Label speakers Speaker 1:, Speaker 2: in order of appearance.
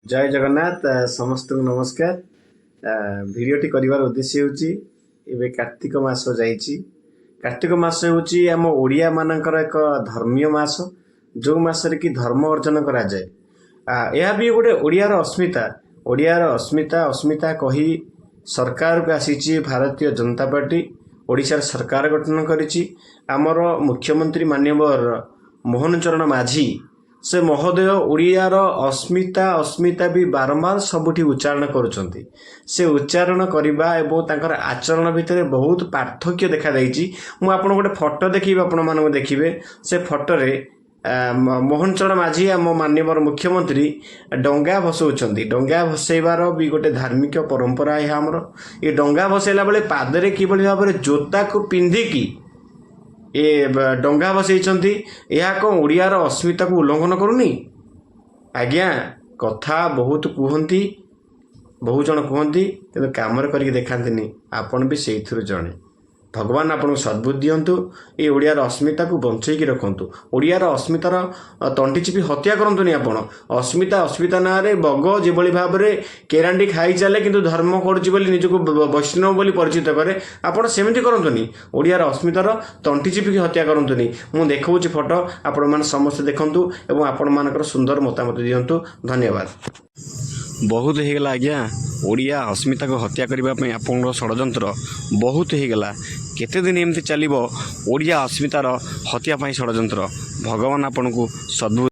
Speaker 1: जय जगन्नाथ समस्त को नमस्कार। भिडियोटी करिवार उद्देश्य होची एबे कार्तिक मास जाइछि। कार्तिक मास होची आम ओडिया मानकर एक धर्मीय मास जो मासरे कि धर्म अर्जन करा जाए। यह भी गोटे ओडियार अस्मिता कही सरकार को आसीछि भारतीय जनता पार्टी ओडिशार सरकार गठन करिछि। आमर मुख्यमंत्री माननीय मोहन चरण माझी से महोदय ओडियार अस्मिता भी बारंबार सबुठी उच्चारण करुछंती। से उच्चारण करबा एवं तांकर आचरण भितर बहुत पार्थक्य देखा दैछि। मु आपन गोटे फोटो देखिबे, आपण मानक देखिबे से फोटो रे मोहन चरण माझी आम माननीय मुख्यमंत्री डंगा भसौछंती। डंगा भसैबार भी गोटे धार्मिक परंपरा है हमर। ये डंगा भसैला बेले पादरे किभली भाबरे जोता को पिंधिकी ए डंगा भसैछंती। यह कौन ओडियार अस्मिता को उल्लंघन करूनी? आज्ञा कथा बहुत कहती, बहु जन कहती कि काम करके देखाती। आपन भी से जड़े। भगवान आपन सद्बुद्धि दिंतु। ये ओडियार अस्मिता को बंचैकी रखु। ओडियार अस्मितार तंटी चिपी हत्या करतुनि। आपण अस्मिता ना रे बग जेभली भाव में केरांडी खाई चले किंतु धर्म करुच्ची बोली निजको वैष्णव बोली परिचित करे। आपण सेमती करतुनि। ओडियार अस्मितार तंटी चिपी हत्या करतुनि। मु देखौछि फोटो, आपण माने समस्त देखंतु एवं आपण मानकर सुंदर मतामत दियंतु। धन्यवाद। बहुत हो गला आज्ञा। ओडिया अस्मिता को हत्या करने आप षड्यंत्र बहुत हो गला। केते दिन एमती चलो ओडिया अस्मितार हत्या षड्यंत्र? भगवान आपन को सद्बुद्धि